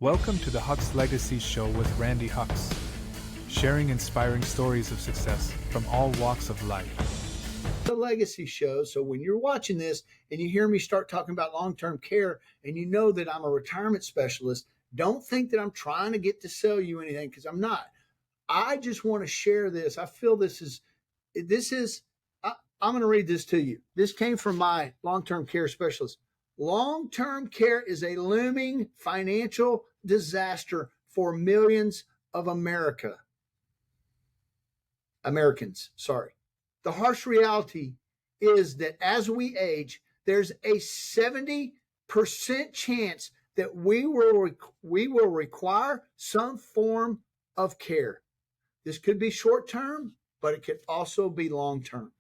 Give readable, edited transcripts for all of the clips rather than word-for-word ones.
Welcome to the Hux Legacy Show with Randy Hux, sharing inspiring stories of success from all walks of life. The Legacy Show. So when you're watching this and you hear me start talking about long-term care and you know that I'm a retirement specialist, don't think that I'm trying to get to sell you anything, because I'm not. I just want to share this. I feel I'm going to read this to you. This came from my long-term care specialist. Long-term care is a looming financial disaster for millions of Americans. The harsh reality is that as we age, there's a 70% chance that we will require some form of care. This could be short-term, but it could also be long-term.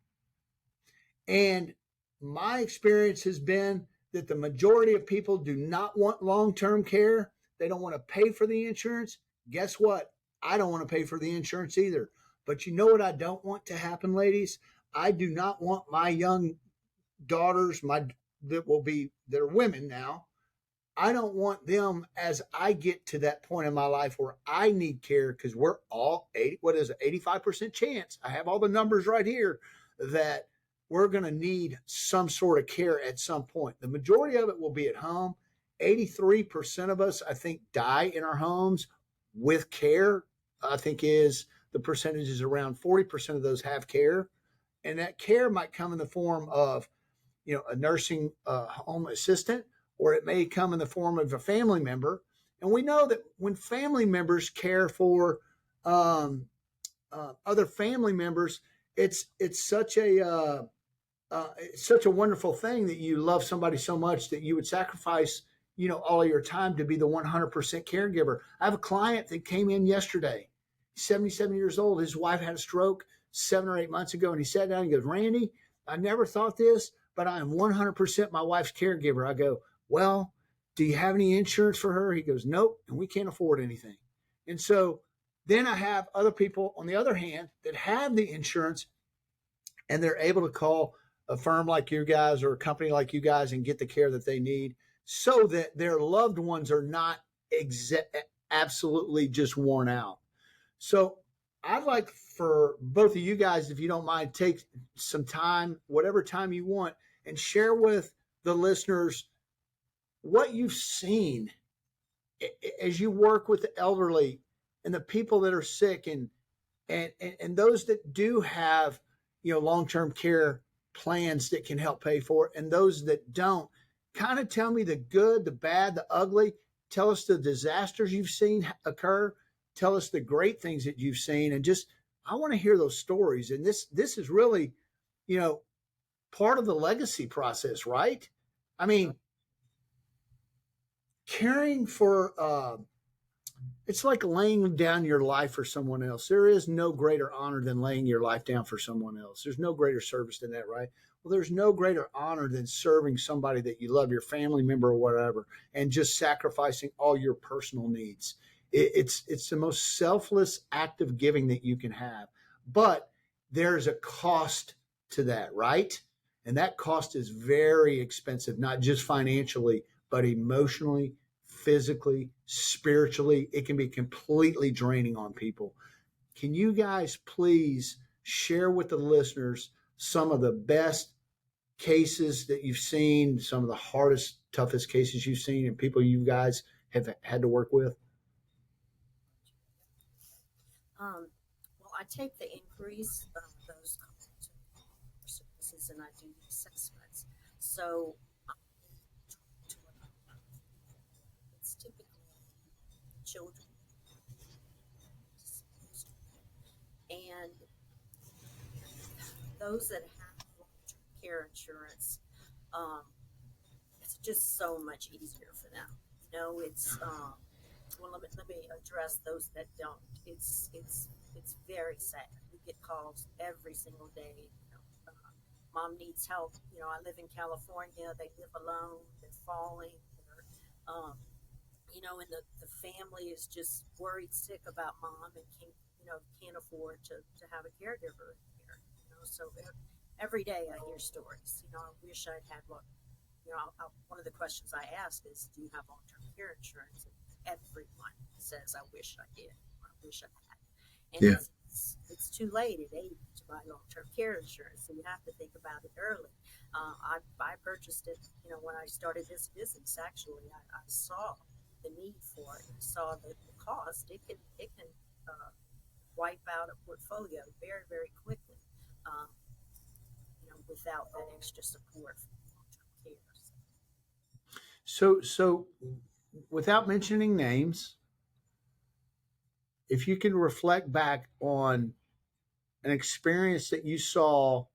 And my experience has been that the majority of people do not want long-term care. They don't want to pay for the insurance. Guess what? I don't want to pay for the insurance either. But you know what I don't want to happen, ladies? I do not want my young daughters, that are women now. I don't want them, as I get to that point in my life where I need care, because we're all 85% chance. I have all the numbers right here that we're going to need some sort of care at some point. The majority of it will be at home. 83% of us, I think, die in our homes with care. I think the percentage is around 40% of those have care. And that care might come in the form of, a nursing home assistant, or it may come in the form of a family member. And we know that when family members care for other family members, it's such a wonderful thing that you love somebody so much that you would sacrifice, all of your time to be the 100% caregiver. I have a client that came in yesterday, 77 years old. His wife had a stroke 7 or 8 months ago, and he sat down and goes, "Randy, I never thought this, but I am 100% my wife's caregiver." I go, "Well, do you have any insurance for her?" He goes, "Nope, and we can't afford anything." And so then I have other people, on the other hand, that have the insurance, and they're able to call a firm like you guys or a company like you guys and get the care that they need, so that their loved ones are not absolutely just worn out. So I'd like for both of you guys, if you don't mind, take some time, whatever time you want, and share with the listeners what you've seen as you work with the elderly and the people that are sick, and those that do have, long-term care plans that can help pay for it, and those that don't. Kind of tell me the good, the bad, the ugly. Tell us the disasters you've seen occur. Tell us the great things that you've seen. And I want to hear those stories. And this is really, part of the legacy process, right? I mean, caring for, it's like laying down your life for someone else. There is no greater honor than laying your life down for someone else. There's no greater service than that, right? Well, there's no greater honor than serving somebody that you love, your family member or whatever, and just sacrificing all your personal needs. It's the most selfless act of giving that you can have. But there's a cost to that, right? And that cost is very expensive, not just financially, but emotionally, physically, spiritually. It can be completely draining on people. Can you guys please share with the listeners some of the best cases that you've seen, some of the hardest, toughest cases you've seen, and people you guys have had to work with? Well, I take the inquiries of those services, and I do the assessments. So it's typically children, and those that have long-term care insurance, it's just so much easier for them. It's well, let me address those that don't. It's very sad. We get calls every single day. Mom needs help. I live in California. They live alone. They're falling. And the family is just worried sick about mom and can't afford to have a caregiver here. So every day I hear stories. I wish I'd had one. One of the questions I ask is, do you have long-term care insurance? And every says, I wish I did, or I wish I had. And Yeah. it's too late at 80 to buy long-term care insurance, so you have to think about it early. I purchased it, when I started this business. Actually, I saw the need for it. I saw the cost. It can wipe out a portfolio very, very quickly, um, without that extra support from long-term care. So without mentioning names, if you can reflect back on an experience that you saw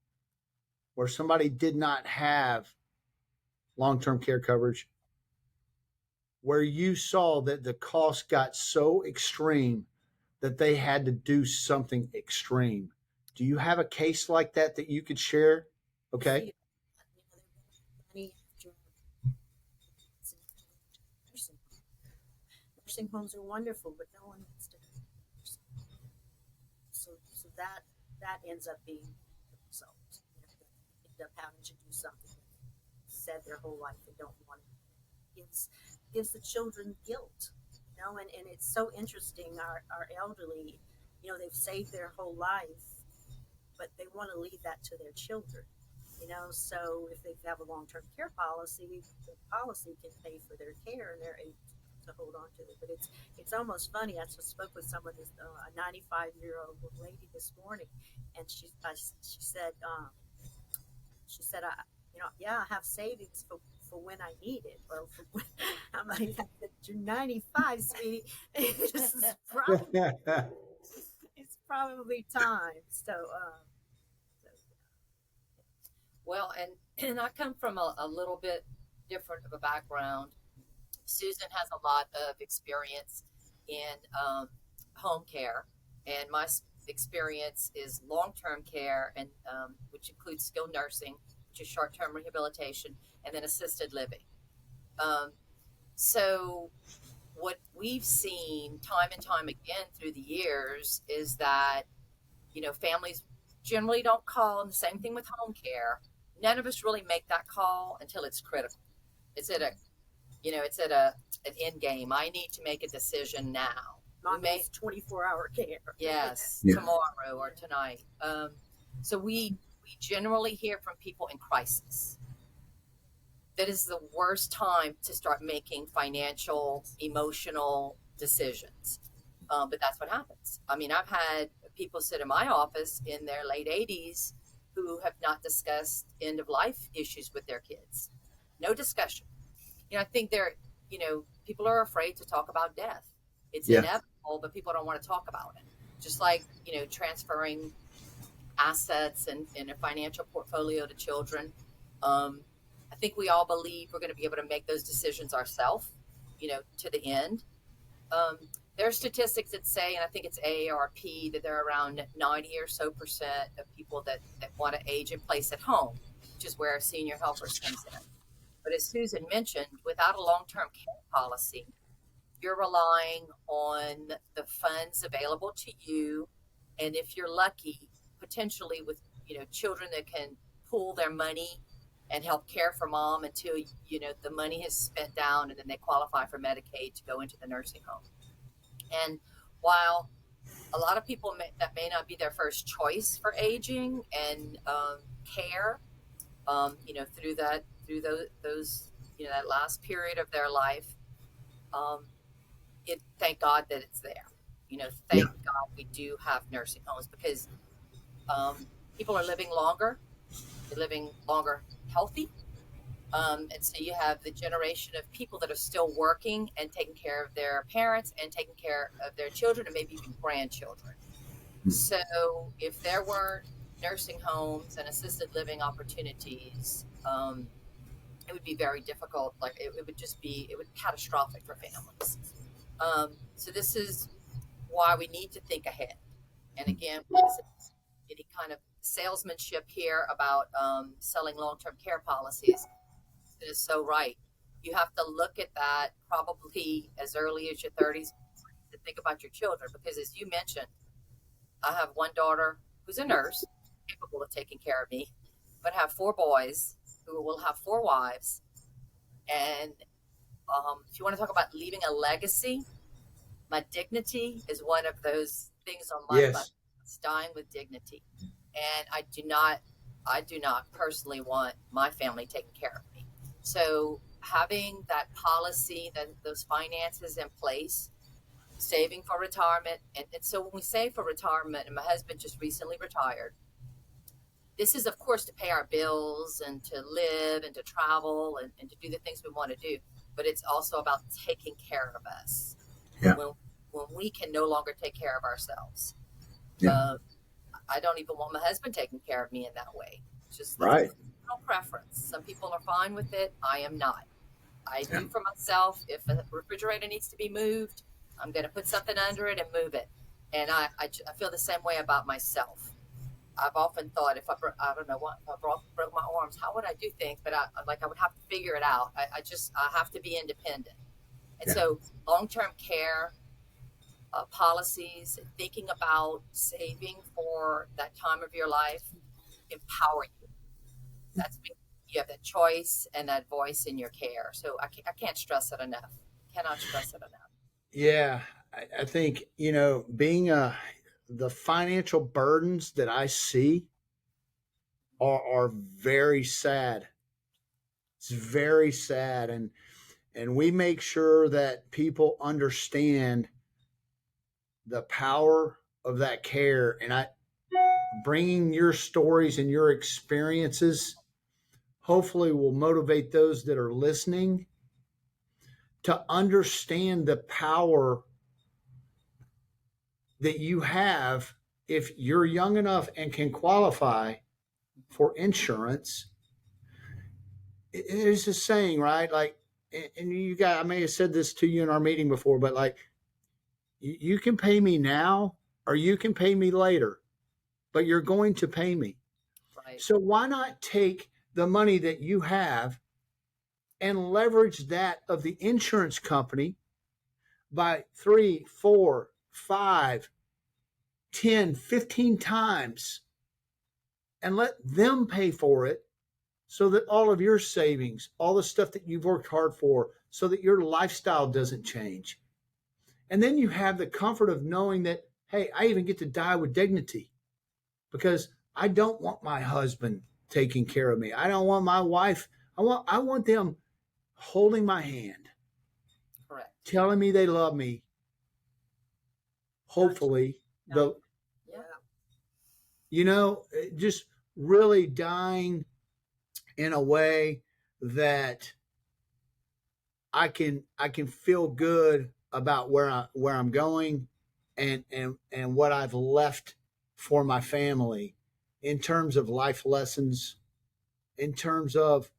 where somebody did not have long-term care coverage, where you saw that the cost got so extreme that they had to do something extreme. Do you have a case like that you could share? Okay. See, many after nursing nursing homes are wonderful, but no one wants to. So that ends up being the result. They end up having to do something that they said their whole life they don't want to. Gives the children guilt, and it's so interesting. Our elderly, they've saved their whole life, but they want to leave that to their children. So if they have a long-term care policy, the policy can pay for their care, and they're able to hold on to it. But it's almost funny. I just spoke with someone, a 95-year-old lady this morning, and she said, yeah, I have savings for when I need it. Or for when, I'm like, you're 95, sweetie. This is it's probably time. Well, and I come from a little bit different of a background. Susan has a lot of experience in home care, and my experience is long-term care, and which includes skilled nursing, which is short-term rehabilitation, and then assisted living. Um, so what we've seen time and time again through the years is that families generally don't call, and the same thing with home care. None of us really make that call until it's critical. It's at a it's at an end game. I need to make a decision now. Mom needs 24-hour care. Yes, Yeah. tomorrow or tonight. So we generally hear from people in crisis. That is the worst time to start making financial, emotional decisions. But that's what happens. I mean, I've had people sit in my office in their late 80s who have not discussed end of life issues with their kids. No discussion. I think people are afraid to talk about death. It's Yeah. inevitable, but people don't want to talk about it. Just like, transferring assets and a financial portfolio to children. I think we all believe we're going to be able to make those decisions ourselves, to the end. There are statistics that say, and I think it's AARP, that there are around 90 or so percent of people that want to age in place at home, which is where senior helpers comes in. But as Susan mentioned, without a long-term care policy, you're relying on the funds available to you. And if you're lucky, potentially with, children that can pool their money and help care for mom until, the money has spent down and then they qualify for Medicaid to go into the nursing home. And while a lot of people that may not be their first choice for aging and care, through those that last period of their life, thank God that it's there. Thank God we do have nursing homes, because people are living longer. They're living longer healthy. And so you have the generation of people that are still working and taking care of their parents and taking care of their children and maybe even grandchildren. So if there weren't nursing homes and assisted living opportunities, it would be very difficult. Like it would be catastrophic for families. So this is why we need to think ahead. And again, any kind of salesmanship here about selling long-term care policies, it is so right. You have to look at that probably as early as your 30s to think about your children, because as you mentioned, I have one daughter who's a nurse, capable of taking care of me, but have 4 boys who will have 4 wives. And if you want to talk about leaving a legacy, My dignity is one of those things on my bucket Yes. list, dying with dignity. And I do not personally want my family taking care of me. So having that policy, that those finances in place, saving for retirement. And so when we save for retirement, and my husband just recently retired, this is of course to pay our bills and to live and to travel and to do the things we want to do. But it's also about taking care of us Yeah. when we can no longer take care of ourselves. Yeah. I don't even want my husband taking care of me in that way. Just that's Right. a personal preference. Some people are fine with it. I am not. I Yeah. do for myself. If a refrigerator needs to be moved, I'm going to put something under it and move it. And I feel the same way about myself. I've often thought if I don't know what, if I broke my arms, how would I do things? But I would have to figure it out. I have to be independent. And Yeah. so long-term care policies, thinking about saving for that time of your life, empower you. You have that choice and that voice in your care. So I can't stress it enough. Cannot stress it enough. Yeah. I think, being the financial burdens that I see are very sad. It's very sad. And we make sure that people understand the power of that care. And bringing your stories and your experiences hopefully will motivate those that are listening to understand the power that you have if you're young enough and can qualify for insurance. There's a saying, right? Like, and you guys, I may have said this to you in our meeting before, but like, you can pay me now or you can pay me later, but you're going to pay me. Right. So why not take the money that you have and leverage that of the insurance company by 3, 4, 5, 10, 15 times and let them pay for it so that all of your savings, all the stuff that you've worked hard for, so that your lifestyle doesn't change. And then you have the comfort of knowing that, hey, I even get to die with dignity because I don't want my husband taking care of me. I don't want my wife. I want them holding my hand, Correct. telling me they love me. Hopefully, Yeah. just really dying in a way that I can feel good about where I'm going and what I've left for my family in terms of life lessons, in terms of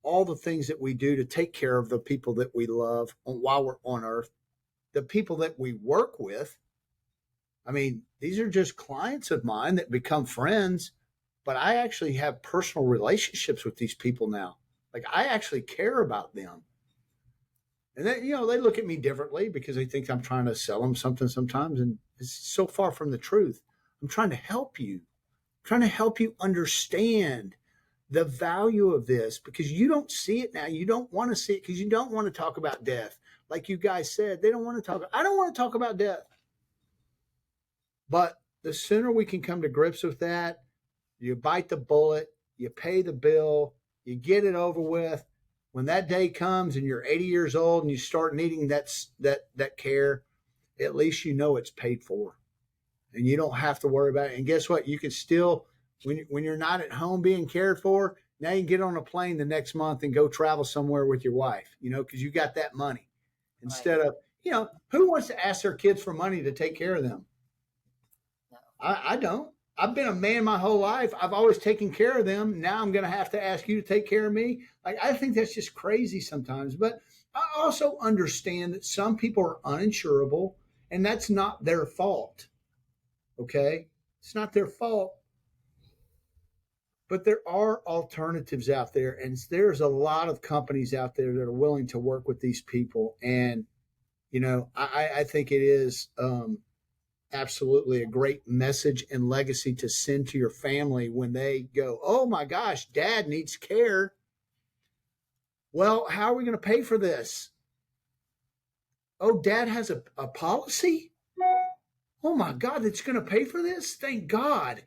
all the things that we do to take care of the people that we love while we're on earth, the people that we work with. I mean, these are just clients of mine that become friends, but I actually have personal relationships with these people now. Like, I actually care about them. And then, they look at me differently because they think I'm trying to sell them something sometimes. And it's so far from the truth. I'm trying to help you, understand the value of this because you don't see it now. You don't want to see it because you don't want to talk about death. Like you guys said, I don't want to talk about death. But the sooner we can come to grips with that, you bite the bullet, you pay the bill, you get it over with. When that day comes and you're 80 years old and you start needing that care, at least you know it's paid for. And you don't have to worry about it. And guess what? You can still, when you're not at home being cared for, now you can get on a plane the next month and go travel somewhere with your wife, because you got that money. Instead of, who wants to ask their kids for money to take care of them? No. I don't. I've been a man my whole life. I've always taken care of them. Now I'm going to have to ask you to take care of me. Like, I think that's just crazy sometimes. But I also understand that some people are uninsurable, and that's not their fault. Okay? It's not their fault. But there are alternatives out there, and there's a lot of companies out there that are willing to work with these people. And, I think it is absolutely a great message and legacy to send to your family when they go, oh my gosh, dad needs care. Well, how are we going to pay for this? Oh, dad has a policy? Oh my God, it's going to pay for this? Thank God.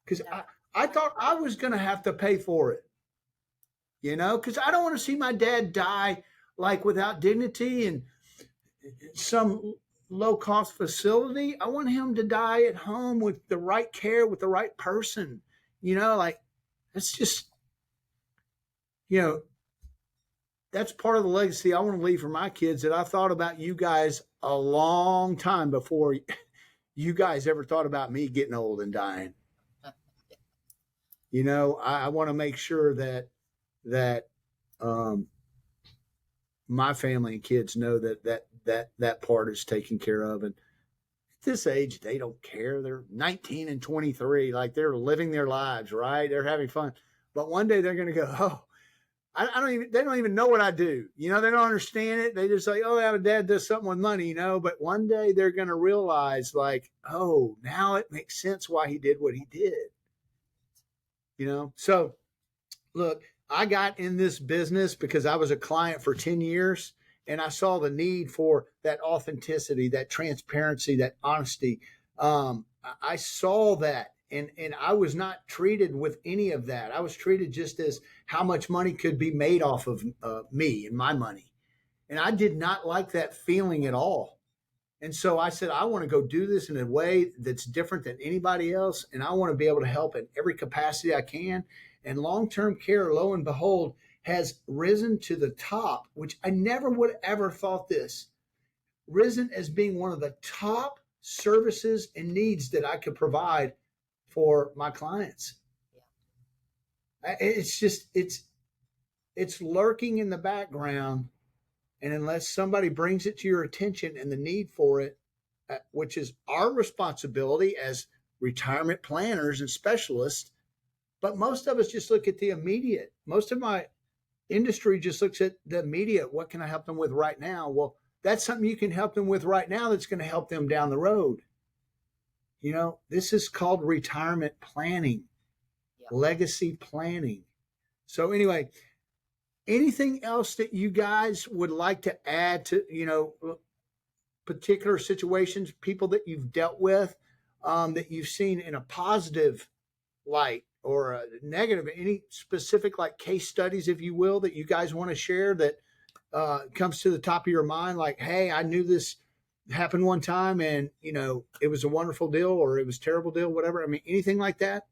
Because No, I thought I was going to have to pay for it, because I don't want to see my dad die like without dignity and some low cost facility. I want him to die at home with the right care, with the right person. Like that's just, you know, that's part of the legacy I want to leave for my kids, that I thought about you guys a long time before you guys ever thought about me getting old and dying. I want to make sure that um, my family and kids know that part is taken care of. And at this age, they don't care. They're 19 and 23, like they're living their lives, right? They're having fun. But one day they're going to go, oh, they don't even know what I do. They don't understand it. They just like, oh, yeah, dad does something with money, but one day they're going to realize like, oh, now it makes sense why he did what he did. So look, I got in this business because I was a client for 10 years and I saw the need for that authenticity, that transparency, that honesty. I saw that, and I was not treated with any of that. I was treated just as how much money could be made off of me and my money. And I did not like that feeling at all. And so I said, I want to go do this in a way that's different than anybody else. And I want to be able to help in every capacity I can. And long-term care, lo and behold, has risen to the top, which I never would have ever thought this, risen as being one of the top services and needs that I could provide for my clients. It's just, it's lurking in the background. And unless somebody brings it to your attention and the need for it, which is our responsibility as retirement planners and specialists, but most of us just look at the immediate. Most of my industry just looks at the immediate. What can I help them with right now? Well, that's something you can help them with right now that's going to help them down the road. This is called retirement planning, legacy planning. So anyway, anything else that you guys would like to add to, particular situations, people that you've dealt with, that you've seen in a positive light or a negative, any specific like case studies, if you will, that you guys want to share that comes to the top of your mind? Like, hey, I knew this happened one time and, it was a wonderful deal or it was a terrible deal, whatever. I mean, anything like that?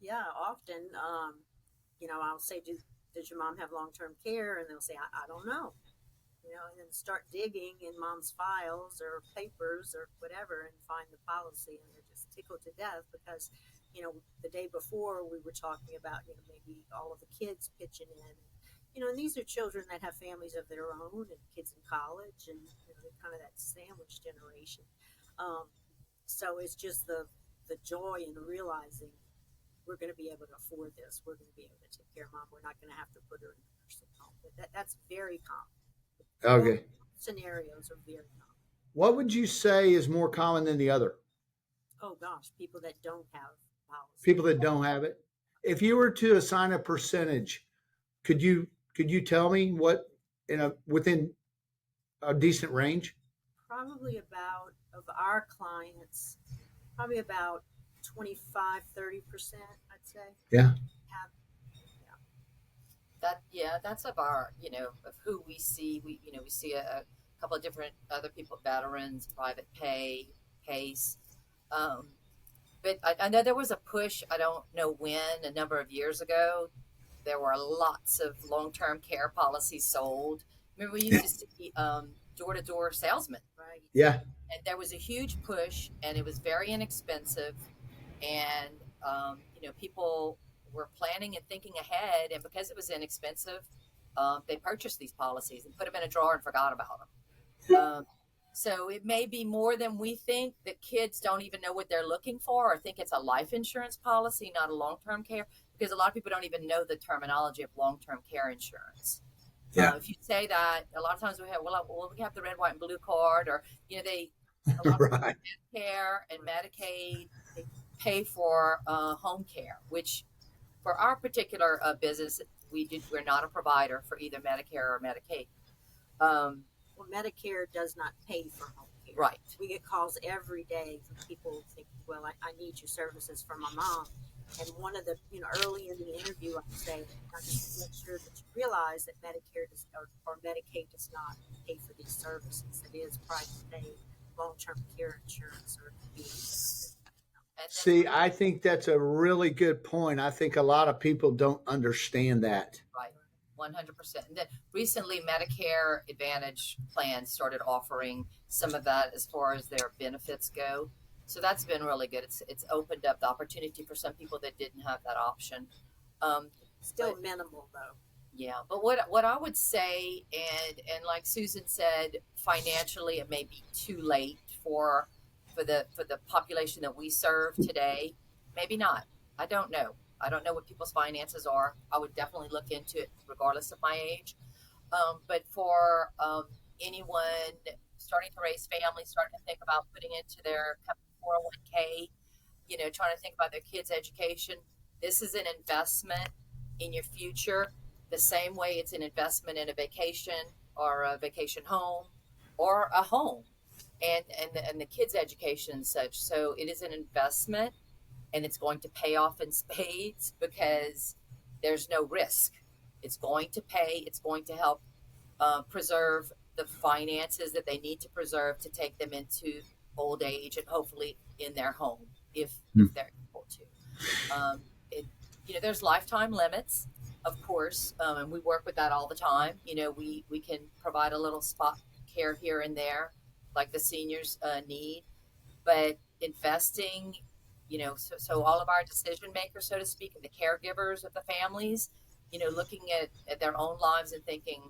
yeah, often, I'll say, does your mom have long-term care? And they'll say, I don't know. And then start digging in mom's files or papers or whatever and find the policy, and they're just tickled to death because, the day before we were talking about, maybe all of the kids pitching in, and these are children that have families of their own and kids in college, and they're kind of that sandwich generation. So it's just the joy in realizing we're going to be able to afford this. We're going to be able to take care of mom. We're not going to have to put her in a nursing home. But that's very common. Okay. Scenarios are very common. What would you say is more common than the other? Oh gosh, people that don't have policy. People that don't have it. If you were to assign a percentage, could you tell me what within a decent range? Probably about, of our clients, probably about 25-30%, I'd say. Yeah. Have, That's of our, of who we see. We see a couple of different other people, veterans, private pay, PACE. But I know there was a push, I don't know when, a number of years ago. There were lots of long-term care policies sold. Remember, we used to see door-to-door salesmen, right? Yeah. And there was a huge push, and it was very inexpensive. And, people were planning and thinking ahead. And because it was inexpensive, they purchased these policies and put them in a drawer and forgot about them. So it may be more than we think, that kids don't even know what they're looking for or think it's a life insurance policy, not a long-term care, because a lot of people don't even know the terminology of long-term care insurance. Yeah. If you say that, a lot of times we have the red, white, and blue card, or, a lot Right. of Medicare and Medicaid, they pay for home care, which for our particular business, we're not a provider for either Medicare or Medicaid. Well, Medicare does not pay for home care. Right. We get calls every day from people thinking, well, I need your services for my mom. And one of the, early in the interview, I say, I just make sure that you realize that Medicare or Medicaid does not pay for these services. It is private pay, long-term care insurance, or See, I think that's a really good point. I think a lot of people don't understand that. Right, 100%. And then recently, Medicare Advantage plans started offering some of that as far as their benefits go. So that's been really good. It's opened up the opportunity for some people that didn't have that option. Still minimal though. Yeah, but what I would say, and like Susan said, financially it may be too late for the population that we serve today. Maybe not. I don't know. I don't know what people's finances are. I would definitely look into it regardless of my age. But for anyone starting to raise families, starting to think about putting into their 401k, trying to think about their kids' education, this is an investment in your future, the same way it's an investment in a vacation or a vacation home or a home and the kids' education and such. So it is an investment, and it's going to pay off in spades because there's no risk. It's going to pay. It's going to help preserve the finances that they need to preserve to take them into old age and hopefully in their home if they're able to. There's lifetime limits, of course, and we work with that all the time. We can provide a little spot care here and there, like the seniors need, but investing, so all of our decision makers, so to speak, and the caregivers of the families, looking at their own lives and thinking,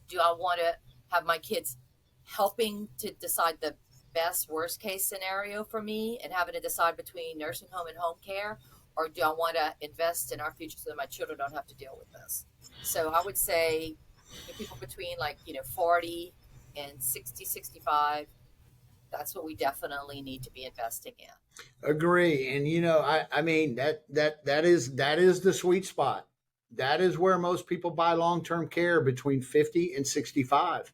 do I want to have my kids helping to decide the best worst case scenario for me and having to decide between nursing home and home care, or do I want to invest in our future so that my children don't have to deal with this? So I would say people between 40 and 60, 65, that's what we definitely need to be investing in. Agree. And I mean that is the sweet spot. That is where most people buy long-term care between 50 and 65.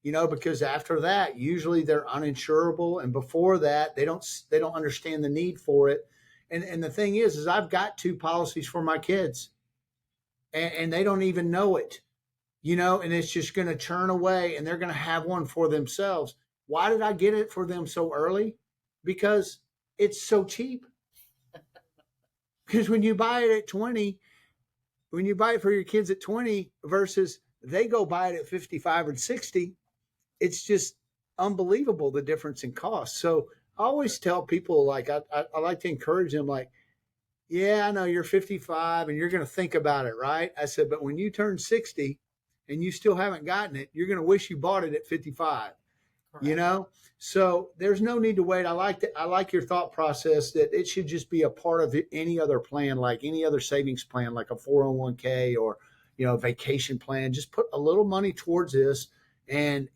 Because after that, usually they're uninsurable, and before that, they don't understand the need for it. And the thing is I've got 2 policies for my kids, and they don't even know it. And it's just going to churn away, and they're going to have one for themselves. Why did I get it for them so early? Because it's so cheap. Because when you buy it at 20, when you buy it for your kids at 20 versus they go buy it at 55 or 60, it's just unbelievable, the difference in cost. So I always tell people, I like to encourage them, yeah, I know you're 55 and you're going to think about it, right? I said, but when you turn 60 and you still haven't gotten it, you're going to wish you bought it at 55. Correct. So there's no need to wait. I like your thought process that it should just be a part of any other plan, like any other savings plan, like a 401k or, vacation plan. Just put a little money towards this and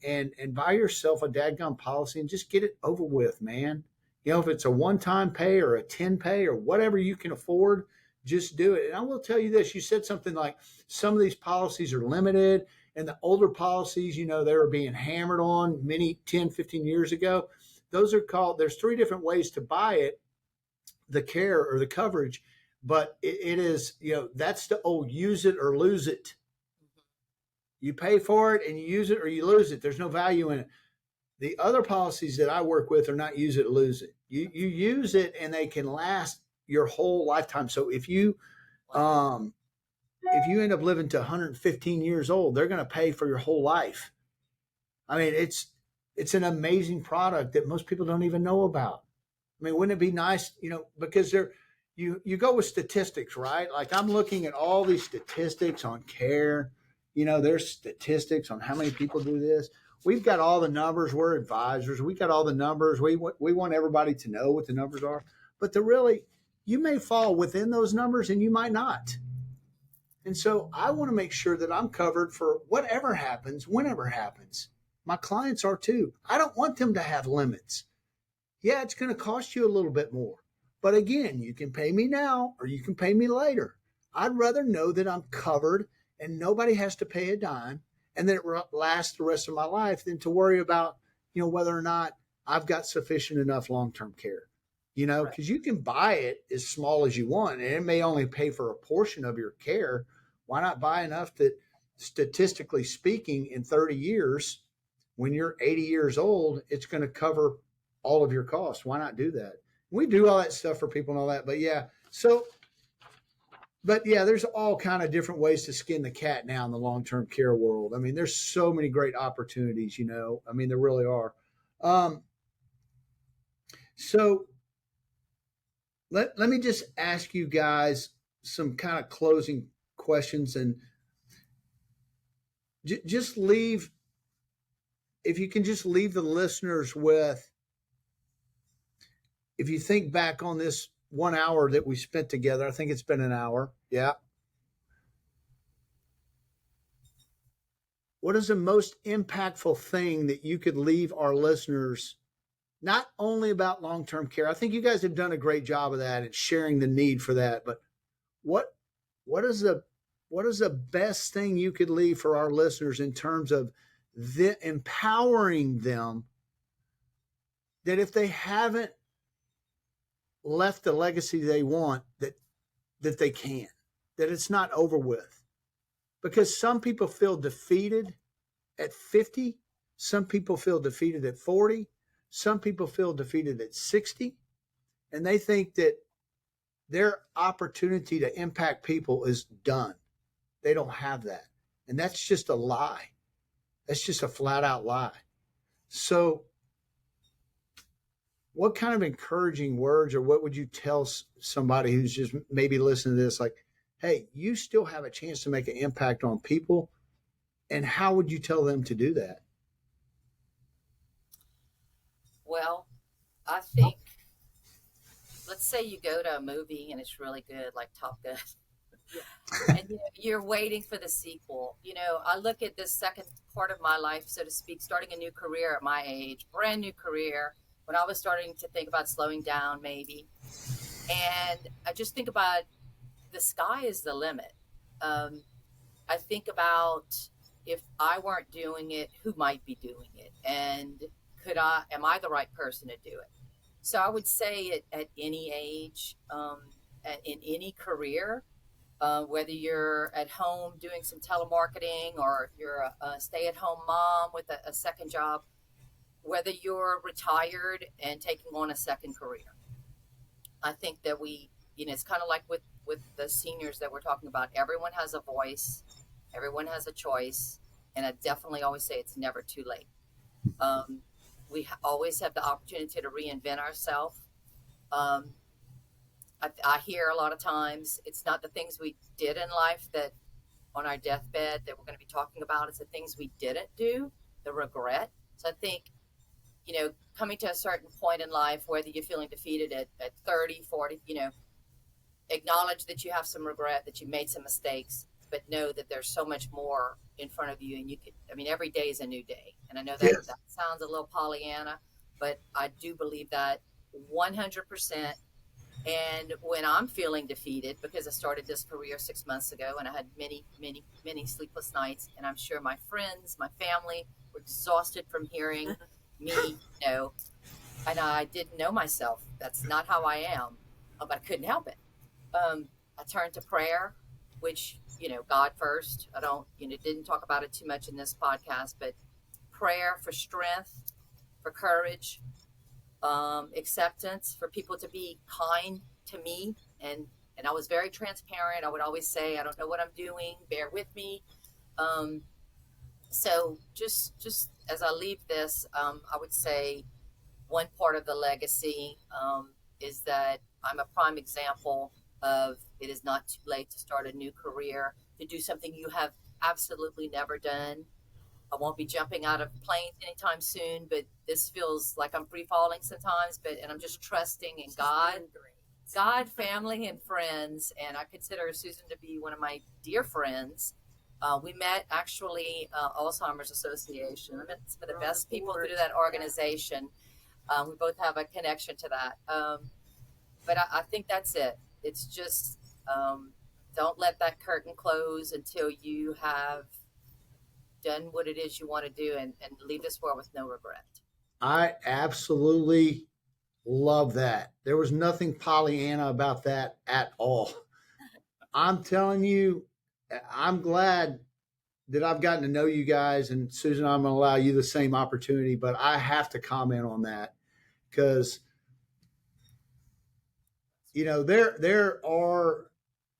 buy yourself a dadgum policy and just get it over with, man. If it's a one-time pay or a 10 pay or whatever you can afford, just do it. And I will tell you this, you said something like some of these policies are limited, and the older policies, they were being hammered on many 10, 15 years ago. Those are called, there's 3 different ways to buy it, the care or the coverage, but it is, that's the old use it or lose it. You pay for it and you use it or you lose it. There's no value in it. The other policies that I work with are not use it or lose it. You use it and they can last your whole lifetime. So if you end up living to 115 years old, they're going to pay for your whole life. I mean, it's an amazing product that most people don't even know about. I mean, wouldn't it be nice, because you go with statistics, right? Like I'm looking at all these statistics on care. There's statistics on how many people do this. We've got all the numbers. We're advisors. We got all the numbers. We want everybody to know what the numbers are. But you may fall within those numbers and you might not. And so I want to make sure that I'm covered for whatever happens, whenever happens. My clients are too. I don't want them to have limits. Yeah, it's going to cost you a little bit more. But again, you can pay me now or you can pay me later. I'd rather know that I'm covered and nobody has to pay a dime and then it lasts the rest of my life than to worry about, whether or not I've got sufficient enough long-term care. Right. Because you can buy it as small as you want, and it may only pay for a portion of your care. Why not buy enough that, statistically speaking, in 30 years, when you're 80 years old, it's going to cover all of your costs? Why not do that? We do all that stuff for people and all that, but yeah. But yeah, there's all kind of different ways to skin the cat now in the long-term care world. I mean, there's so many great opportunities. I mean, there really are. So let me just ask you guys some kind of closing questions, and just leave, if you can just leave the listeners with, if you think back on this 1 hour that we spent together, I think it's been an hour. Yeah. What is the most impactful thing that you could leave our listeners, not only about long-term care? I think you guys have done a great job of that and sharing the need for that. But what is the best thing you could leave for our listeners in terms of empowering them, that if they haven't left the legacy they want, that they can, that it's not over with? Because some people feel defeated at 50, some people feel defeated at 40, some people feel defeated at 60, and they think that their opportunity to impact people is done. They don't have that. And that's just a lie. That's just a flat out lie. So what kind of encouraging words, or what would you tell somebody who's just maybe listening to this, like, hey, you still have a chance to make an impact on people? And how would you tell them to do that? Well, I think, let's say you go to a movie and it's really good, like Top Gun, and you're waiting for the sequel. I look at this second part of my life, so to speak, starting a new career at my age, brand new career, when I was starting to think about slowing down maybe. And I just think about, the sky is the limit. I think about, if I weren't doing it, who might be doing it? And am I the right person to do it? So I would say at any age, in any career, whether you're at home doing some telemarketing, or you're a stay-at-home mom with a second job, whether you're retired and taking on a second career. I think that it's kind of like with the seniors that we're talking about. Everyone has a voice, everyone has a choice, and I definitely always say it's never too late. We always have the opportunity to reinvent ourselves. I hear a lot of times, it's not the things we did in life that on our deathbed that we're going to be talking about. It's the things we didn't do, the regret. So I think, coming to a certain point in life, whether you're feeling defeated at 30, 40, acknowledge that you have some regret, that you made some mistakes, but know that there's so much more in front of you. And every day is a new day. And I know that, Yes. that sounds a little Pollyanna, but I do believe that 100%. And when I'm feeling defeated, because I started this career 6 months ago and I had many, many, many sleepless nights, and I'm sure my friends, my family were exhausted from hearing me, and I didn't know myself. That's not how I am, but I couldn't help it. I turned to prayer, which, God first. I didn't talk about it too much in this podcast, but prayer for strength, for courage, acceptance, for people to be kind to me. And I was very transparent. I would always say, I don't know what I'm doing, bear with me. So just as I leave this, I would say one part of the legacy is that I'm a prime example of, it is not too late to start a new career, to do something you have absolutely never done. I won't be jumping out of planes anytime soon, but this feels like I'm free falling sometimes, and I'm just trusting in God, family, and friends. And I consider Susan to be one of my dear friends. We met actually, Alzheimer's Association. I met some of the best people through that organization. We both have a connection to that. But I think that's it. It's just, don't let that curtain close until you have done what it is you want to do, and leave this world with no regret. I absolutely love that. There was nothing Pollyanna about that at all. I'm telling you, I'm glad that I've gotten to know you guys. And Susan, I'm going to allow you the same opportunity, but I have to comment on that because,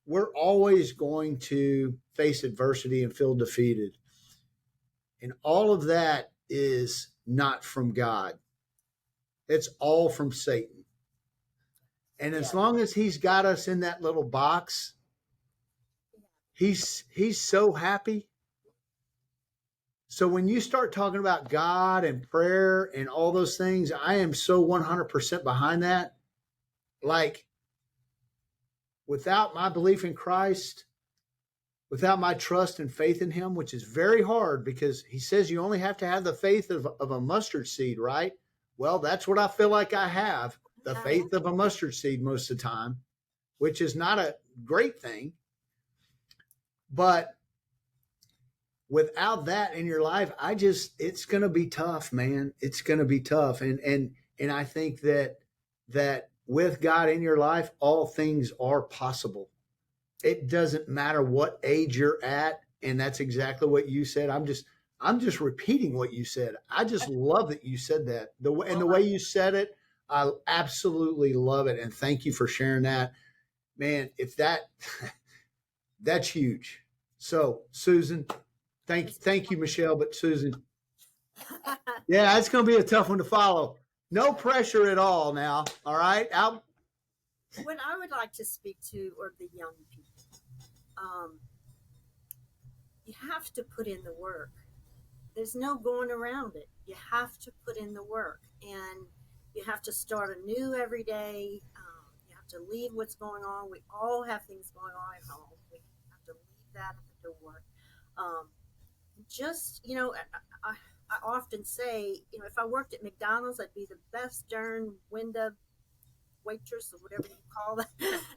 we're always going to face adversity and feel defeated. And all of that is not from God. It's all from Satan. And as long as he's got us in that little box, he's so happy. So when you start talking about God and prayer and all those things, I am so 100% behind that. Like, without my belief in Christ, without my trust and faith in him, which is very hard because he says you only have to have the faith of a mustard seed, right? Well, that's what I feel like I have, the faith of a mustard seed most of the time, which is not a great thing. But without that in your life, it's going to be tough, man. It's going to be tough. And I think that with God in your life, all things are possible. It doesn't matter what age you're at. And that's exactly what you said. I'm just repeating what you said. I just love that you said that. The way you said it, I absolutely love it. And thank you for sharing that, man. If that's huge. So Susan, thank you, Michele, but Susan, yeah, it's going to be a tough one to follow. No pressure at all now. All right. What I would like to speak to are the young people. You have to put in the work. There's no going around it. You have to put in the work, and you have to start anew every day. You have to leave what's going on. We all have things going on at home. We have to leave that at the door. I often say, if I worked at McDonald's, I'd be the best darn window waitress or whatever you call that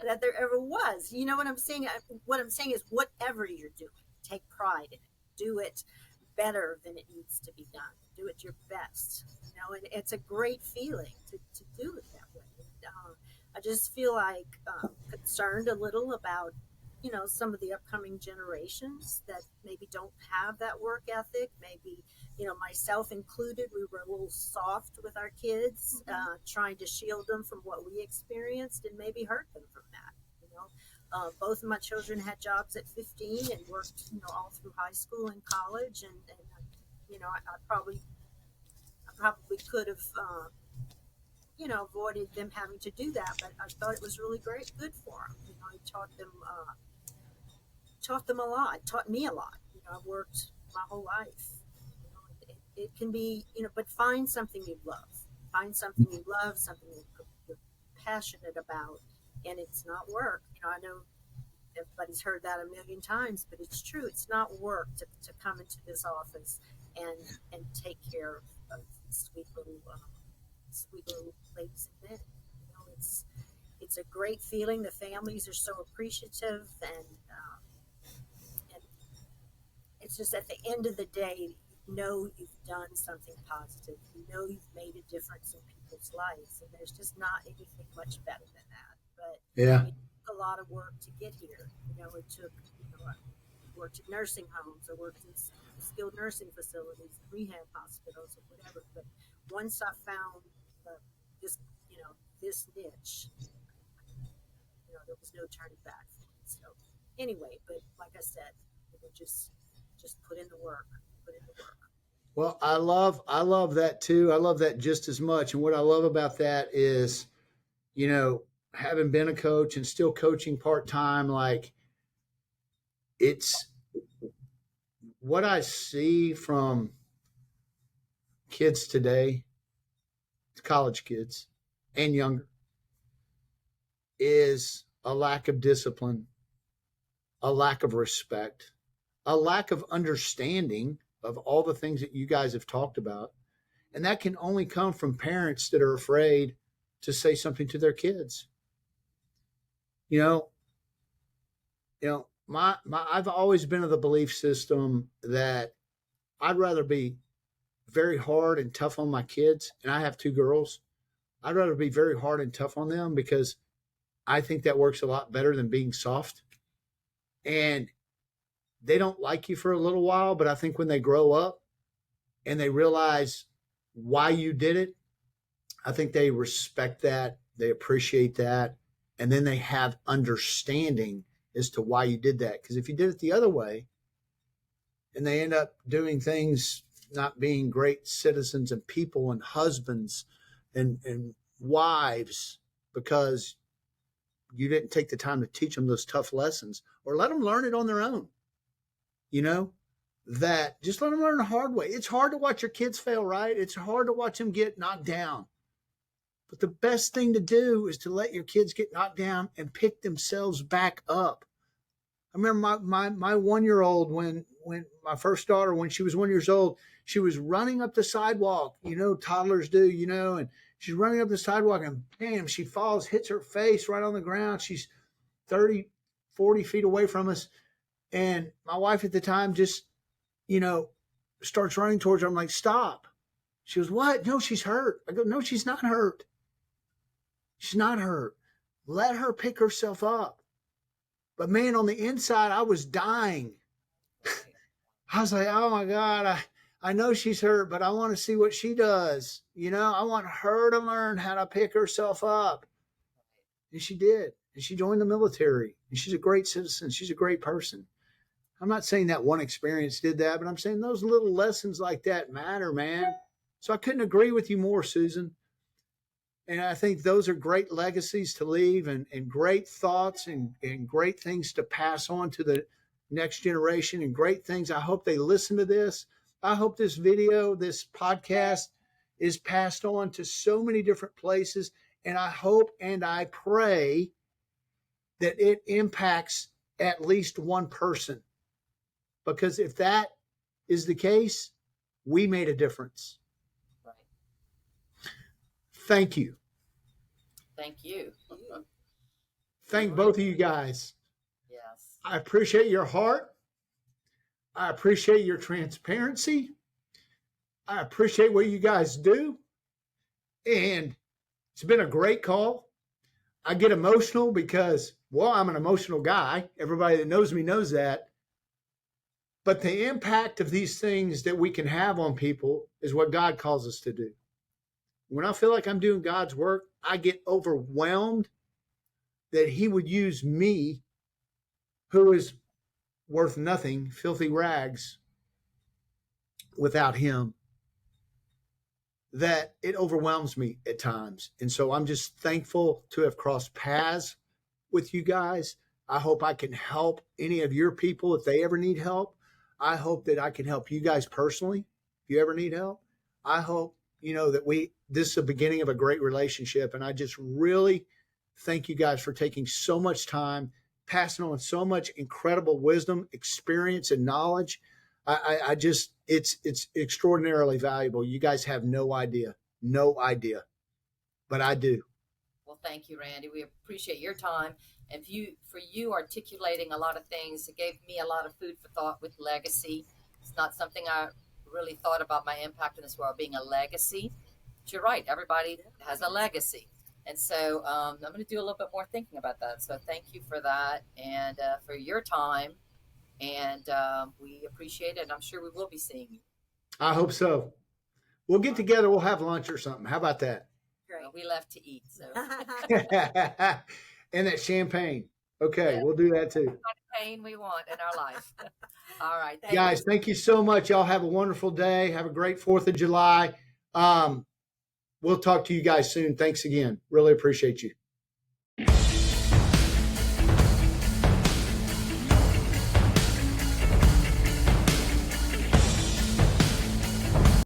that there ever was. You know what I'm saying? What I'm saying is, whatever you're doing, take pride in it. Do it better than it needs to be done. Do it your best. And it's a great feeling to do it that way. I just feel like concerned a little about some of the upcoming generations that maybe don't have that work ethic. Maybe myself included, we were a little soft with our kids, trying to shield them from what we experienced and maybe hurt them from that. Both of my children had jobs at 15 and worked all through high school and college, and I probably could have avoided them having to do that, but I thought it was really good for them. I taught them a lot, taught me a lot. I've worked my whole life. It can be, but find something you love. Find something you love, something you're passionate about, and it's not work. I know everybody's heard that a million times, but it's true. It's not work to come into this office and take care of sweet little ladies and men. It's a great feeling. The families are so appreciative, and it's just at the end of the day, you've done something positive. You've made a difference in people's lives, and there's just not anything much better than that. But yeah, it took a lot of work to get here. It took. I worked at nursing homes. I worked in skilled nursing facilities, rehab hospitals, or whatever. But once I found this niche, there was no turning back for me. So anyway, but like I said, just put in the work. Put in the work. Well, I love that too. I love that just as much. And what I love about that is, having been a coach and still coaching part-time, like, it's what I see from kids today, college kids and younger, is a lack of discipline, a lack of respect, a lack of understanding of all the things that you guys have talked about. And that can only come from parents that are afraid to say something to their kids. I've always been of the belief system that I'd rather be very hard and tough on my kids, and I have 2 girls. I'd rather be very hard and tough on them because I think that works a lot better than being soft. And they don't like you for a little while, but I think when they grow up and they realize why you did it, I think they respect that, they appreciate that, and then they have understanding as to why you did that. Because if you did it the other way and they end up doing things, not being great citizens and people and husbands and wives because you didn't take the time to teach them those tough lessons or let them learn it on their own, that just let them learn the hard way. It's hard to watch your kids fail, right? It's hard to watch them get knocked down. But the best thing to do is to let your kids get knocked down and pick themselves back up. I remember my 1-year-old when my first daughter, when she was 1 year old, she was running up the sidewalk, toddlers do, and she's running up the sidewalk and bam, she falls, hits her face right on the ground. She's 30, 40 feet away from us. And my wife at the time just, starts running towards her. I'm like, stop. She goes, what? No, she's hurt. I go, no, she's not hurt. She's not hurt. Let her pick herself up. But man, on the inside, I was dying. I was like, oh my God, I know she's hurt, but I want to see what she does. I want her to learn how to pick herself up. And she did. And she joined the military. And she's a great citizen. She's a great person. I'm not saying that one experience did that, but I'm saying those little lessons like that matter, man. So I couldn't agree with you more, Susan. And I think those are great legacies to leave and great thoughts and great things to pass on to the next generation and great things. I hope they listen to this. I hope this video, this podcast is passed on to so many different places. And I hope and I pray that it impacts at least one person. Because if that is the case, we made a difference. Right. Thank you. Thank you. Thank both of you guys. Yes. I appreciate your heart. I appreciate your transparency. I appreciate what you guys do. And it's been a great call. I get emotional because, well, I'm an emotional guy. Everybody that knows me knows that. But the impact of these things that we can have on people is what God calls us to do. When I feel like I'm doing God's work, I get overwhelmed that he would use me, who is worth nothing, filthy rags, without him, that it overwhelms me at times. And so I'm just thankful to have crossed paths with you guys. I hope I can help any of your people if they ever need help. I hope that I can help you guys personally if you ever need help. I hope, that this is the beginning of a great relationship. And I just really thank you guys for taking so much time, passing on so much incredible wisdom, experience, and knowledge. I just, it's extraordinarily valuable. You guys have no idea, but I do. Well, thank you, Randy. We appreciate your time. And for you articulating a lot of things. It gave me a lot of food for thought with legacy. It's not something I really thought about, my impact in this world being a legacy. But you're right. Everybody has a legacy. And so I'm going to do a little bit more thinking about that. So thank you for that and for your time. And we appreciate it. And I'm sure we will be seeing you. I hope so. We'll get together. We'll have lunch or something. How about that? Great. We left to eat. So. And that champagne. Okay, yeah. We'll do that too. What kind of pain we want in our life. All right. Guys, thank you so much. Y'all have a wonderful day. Have a great 4th of July. We'll talk to you guys soon. Thanks again. Really appreciate you.